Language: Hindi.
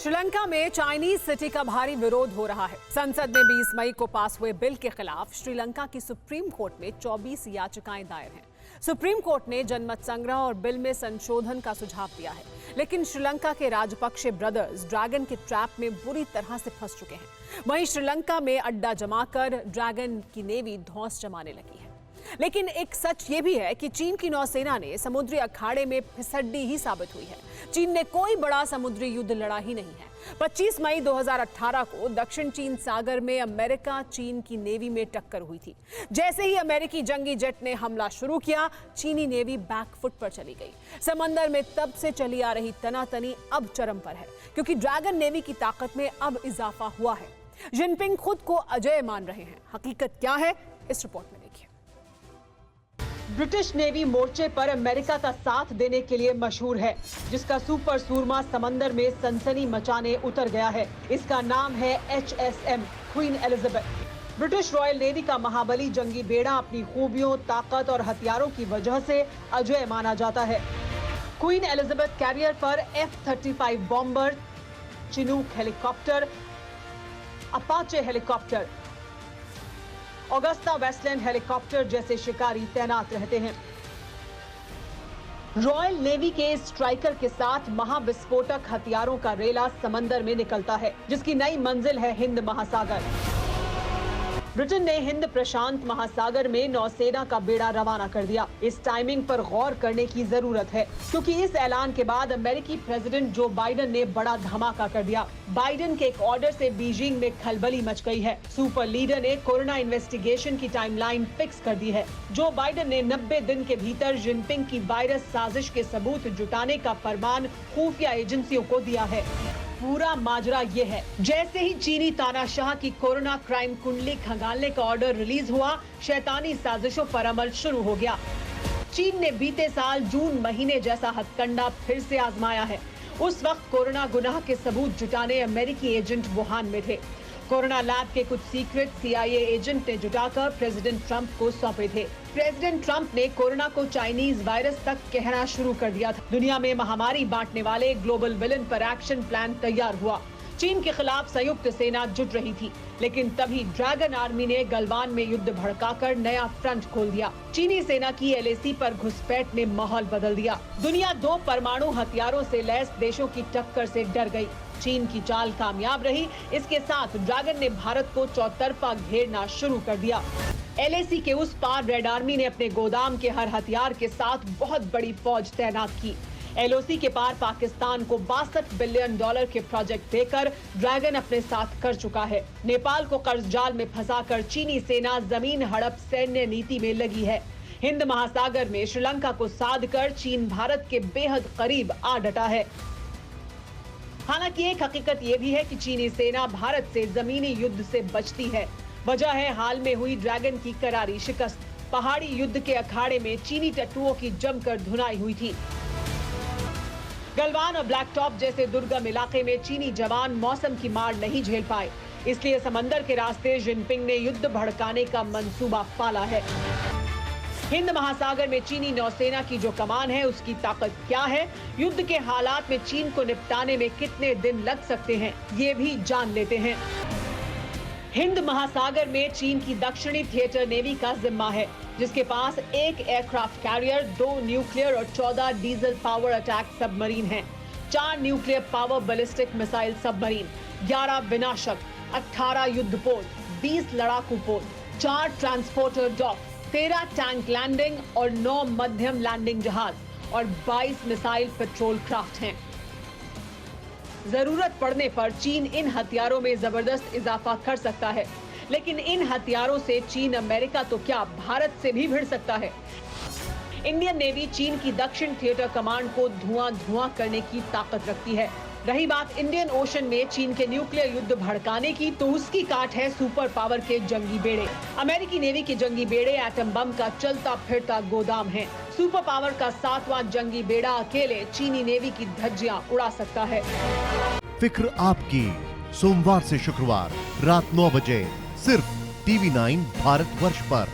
श्रीलंका में चाइनीज सिटी का भारी विरोध हो रहा है। संसद में 20 मई को पास हुए बिल के खिलाफ श्रीलंका की सुप्रीम कोर्ट में 24 याचिकाएं दायर हैं। सुप्रीम कोर्ट ने जनमत संग्रह और बिल में संशोधन का सुझाव दिया है, लेकिन श्रीलंका के राजपक्षे ब्रदर्स ड्रैगन के ट्रैप में बुरी तरह से फंस चुके हैं। वहीं श्रीलंका में अड्डा जमाकर ड्रैगन की नेवी धौंस जमाने लगी है। लेकिन एक सच ये भी है कि चीन की नौसेना ने समुद्री अखाड़े में फिसड्डी ही साबित हुई है। चीन ने कोई बड़ा समुद्री युद्ध लड़ा ही नहीं है। 25 मई 2018 को दक्षिण चीन सागर में अमेरिका चीन की नेवी में टक्कर हुई थी। जैसे ही अमेरिकी जंगी जेट ने हमला शुरू किया, चीनी नेवी बैकफुट पर चली गई। समंदर में तब से चली आ रही तनातनी अब चरम पर है, क्योंकि ड्रैगन नेवी की ताकत में अब इजाफा हुआ है। जिनपिंग खुद को अजय मान रहे हैं। हकीकत क्या है, इस रिपोर्ट में देखिए। ब्रिटिश नेवी मोर्चे पर अमेरिका का साथ देने के लिए मशहूर है, जिसका सुपर सूरमा समंदर में सनसनी मचाने उतर गया है। इसका नाम है HSM queen Elizabeth. British royal navy का महाबली जंगी बेड़ा अपनी खूबियों, ताकत और हथियारों की वजह से अजय माना जाता है। क्वीन एलिजाबेथ कैरियर पर F-35 bomber, Chinook helicopter, Apache helicopter, Agusta Westland helicopter जैसे शिकारी तैनात रहते हैं। रॉयल नेवी के स्ट्राइकर के साथ महाविस्फोटक हथियारों का रेला समंदर में निकलता है, जिसकी नई मंजिल है हिंद महासागर। ब्रिटेन ने हिंद प्रशांत महासागर में नौसेना का बेड़ा रवाना कर दिया। इस टाइमिंग पर गौर करने की जरूरत है, क्योंकि इस ऐलान के बाद अमेरिकी प्रेसिडेंट जो बाइडेन ने बड़ा धमाका कर दिया। बाइडेन के एक ऑर्डर से बीजिंग में खलबली मच गई है। सुपर लीडर ने कोरोना इन्वेस्टिगेशन की टाइमलाइन फिक्स कर दी है। जो बाइडेन ने 90 दिन के भीतर जिनपिंग की वायरस साजिश के सबूत जुटाने का फरमान खुफिया एजेंसियों को दिया है। पूरा माजरा ये है, जैसे ही चीनी तानाशाह की कोरोना क्राइम कुंडली खंगालने का ऑर्डर रिलीज हुआ, शैतानी साजिशों पर अमल शुरू हो गया। चीन ने बीते साल जून महीने जैसा हथकंडा फिर से आजमाया है। उस वक्त कोरोना गुनाह के सबूत जुटाने अमेरिकी एजेंट वुहान में थे। कोरोना लैब के कुछ सीक्रेट CIA एजेंट ने जुटाकर प्रेसिडेंट ट्रंप को सौंपे थे। प्रेसिडेंट ट्रंप ने कोरोना को चाइनीज वायरस तक कहना शुरू कर दिया था। दुनिया में महामारी बांटने वाले ग्लोबल विलन पर एक्शन प्लान तैयार हुआ। चीन के खिलाफ संयुक्त सेना जुट रही थी, लेकिन तभी ड्रैगन आर्मी ने गलवान में युद्ध भड़काकर नया फ्रंट खोल दिया। चीनी सेना की LAC पर घुसपैठ ने माहौल बदल दिया। दुनिया 2 परमाणु हथियारों से लैस देशों की टक्कर से डर गई। चीन की चाल कामयाब रही। इसके साथ ड्रैगन ने भारत को चौतरफा घेरना शुरू कर दिया। LAC के उस पार रेड आर्मी ने अपने गोदाम के हर हथियार के साथ बहुत बड़ी फौज तैनात की। LOC के पार पाकिस्तान को $62 बिलियन के प्रोजेक्ट देकर ड्रैगन अपने साथ कर चुका है। नेपाल को कर्ज जाल में फंसाकर चीनी सेना जमीन हड़प सैन्य नीति में लगी है। हिंद महासागर में श्रीलंका को साध कर चीन भारत के बेहद करीब आ डटा है। हालांकि एक हकीकत यह भी है कि चीनी सेना भारत से जमीनी युद्ध से बचती है। वजह है हाल में हुई ड्रैगन की करारी शिकस्त। पहाड़ी युद्ध के अखाड़े में चीनी टट्टुओं की जमकर धुनाई हुई थी। गलवान और ब्लैक टॉप जैसे दुर्गम इलाके में चीनी जवान मौसम की मार नहीं झेल पाए, इसलिए समंदर के रास्ते जिनपिंग ने युद्ध भड़काने का मंसूबा पाला है। हिंद महासागर में चीनी नौसेना की जो कमान है, उसकी ताकत क्या है, युद्ध के हालात में चीन को निपटाने में कितने दिन लग सकते हैं, ये भी जान लेते हैं। हिंद महासागर में चीन की दक्षिणी थिएटर नेवी का जिम्मा है, जिसके पास 1 एयरक्राफ्ट कैरियर, 2 न्यूक्लियर और 14 डीजल पावर अटैक सबमरीन हैं, 4 nuclear power ballistic missile submarine, 11 विनाशक, 18 युद्धपोत, 20 लड़ाकू पोत, 4 ट्रांसपोर्टर डॉक, 13 टैंक लैंडिंग और 9 मध्यम लैंडिंग जहाज और 22 मिसाइल पेट्रोल क्राफ्ट हैं। जरूरत पड़ने पर चीन इन हथियारों में जबरदस्त इजाफा कर सकता है, लेकिन इन हथियारों से चीन अमेरिका तो क्या भारत से भी भिड़ सकता है। इंडियन नेवी चीन की दक्षिण थिएटर कमांड को धुआं करने की ताकत रखती है। रही बात इंडियन ओशन में चीन के न्यूक्लियर युद्ध भड़काने की, तो उसकी काट है सुपर पावर के जंगी बेड़े। अमेरिकी नेवी के जंगी बेड़े एटम बम का चलता फिरता गोदाम है। सुपर पावर का 7वां जंगी बेड़ा अकेले चीनी नेवी की धज्जियां उड़ा सकता है। फिक्र आपकी, सोमवार से शुक्रवार रात 9 बजे सिर्फ TV9 भारतवर्ष पर।